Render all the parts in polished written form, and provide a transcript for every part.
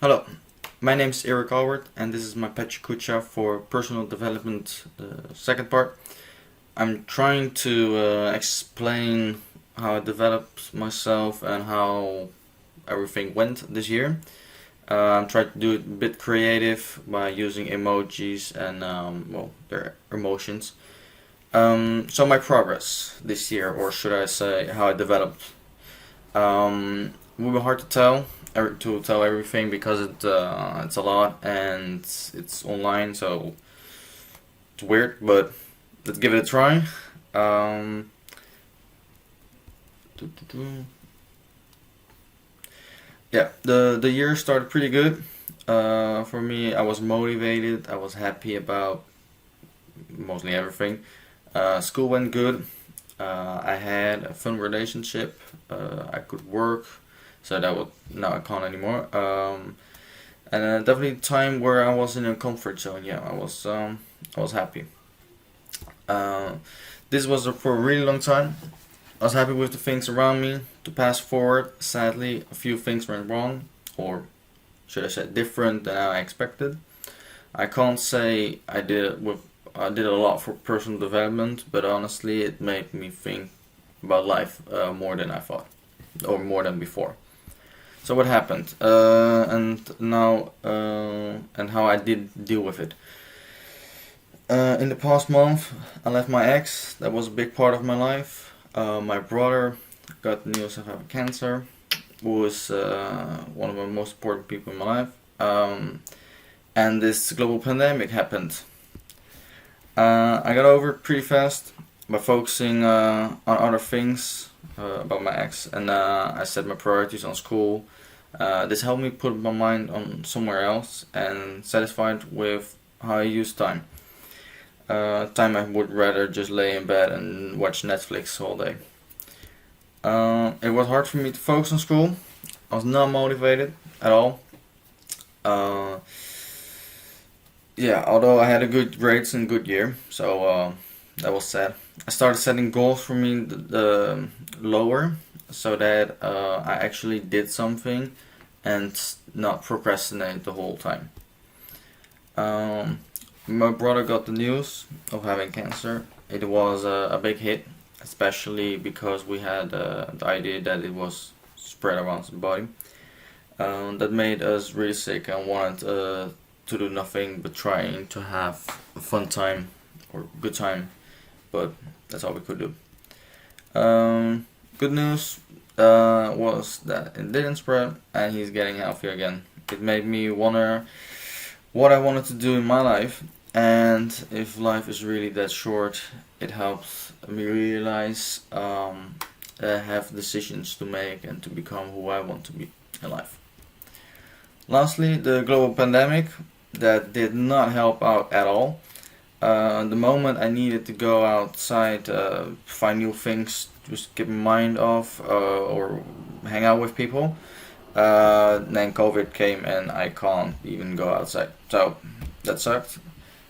Hello, my name is Erik and this is my Pecha Kucha for personal development, the second part. I'm trying to explain how I developed myself and how everything went this year. I'm trying to do it a bit creative by using emojis and, their emotions. So my progress this year, or should I say how I developed, will be hard to tell everything because it's a lot and it's online, so it's weird. But let's give it a try. Um, doo, doo, doo. Yeah, the year started pretty good. For me, I was motivated. I was happy about mostly everything. School went good. I had a fun relationship. I could work, so that was now I can't anymore. And definitely a time where I was in a comfort zone. Yeah, I was happy. Uh, this was for a really long time. I was happy with the things around me. To pass forward, sadly, a few things went wrong, or should I say, different than I expected. I can't say I did a lot for personal development, but honestly, it made me think about life more than I thought, or more than before. So what happened, and how I did deal with it. In the past month, I left my ex. That was a big part of my life. My brother got the news of having cancer, who was one of the most important people in my life. And this global pandemic happened. I got over it pretty fast by focusing on other things about my ex, and I set my priorities on school. This helped me put my mind on somewhere else and satisfied with how I use time. Time I would rather just lay in bed and watch Netflix all day. It was hard for me to focus on school. I was not motivated at all. Uh, yeah, although I had a good grades and good year, so that was sad. I started setting goals for me the lower, so that I actually did something and not procrastinate the whole time. Um, my brother got the news of having cancer. It was a big hit, especially because we had the idea that it was spread around the body. That made us really sick and wanted to do nothing but trying to have a fun time or good time, but that's all we could do. Good news was that it didn't spread and he's getting healthy again. It made me wonder what I wanted to do in my life, and if life is really that short, it helps me realize I have decisions to make and to become who I want to be in life. Lastly, the global pandemic that did not help out at all. The moment I needed to go outside, find new things, just get my mind off, or hang out with people, then COVID came and I can't even go outside. So that sucked,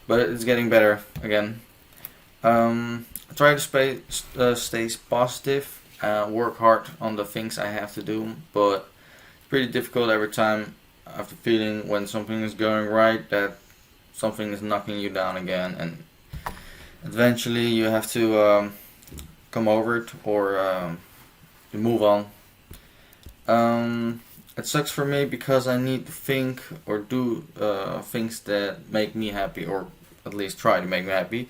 but it's getting better again. I try to stay positive, work hard on the things I have to do, but it's pretty difficult every time after feeling when something is going right that something is knocking you down again, and eventually you have to come over it or you move on. It sucks for me because I need to think or do things that make me happy, or at least try to make me happy.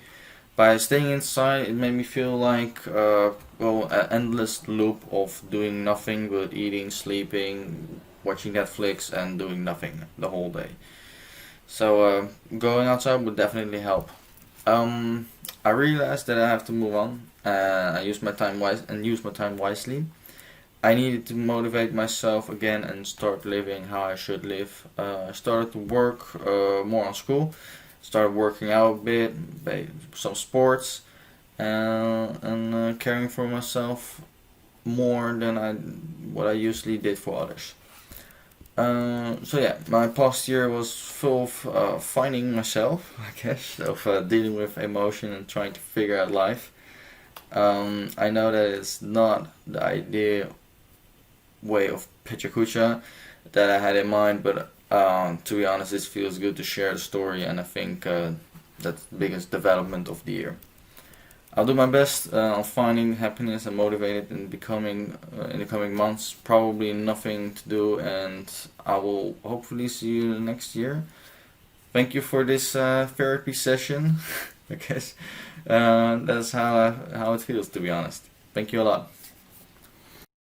By staying inside, it made me feel like an endless loop of doing nothing but eating, sleeping, watching Netflix, and doing nothing the whole day. So going outside would definitely help. I realized that I have to move on. I use my time wisely. I needed to motivate myself again and start living how I should live. I started to work more on school. Started working out a bit, some sports, and caring for myself more than what I usually did for others. So yeah, my past year was full of finding myself, I guess, of dealing with emotion and trying to figure out life. I know that it's not the ideal way of Pecha Kucha that I had in mind, but To be honest, it feels good to share the story, and I think that's the biggest development of the year. I'll do my best on finding happiness and motivated in becoming in the coming months. Probably nothing to do, and I will hopefully see you next year. Thank you for this therapy session. I guess that's how it feels, to be honest. Thank you a lot.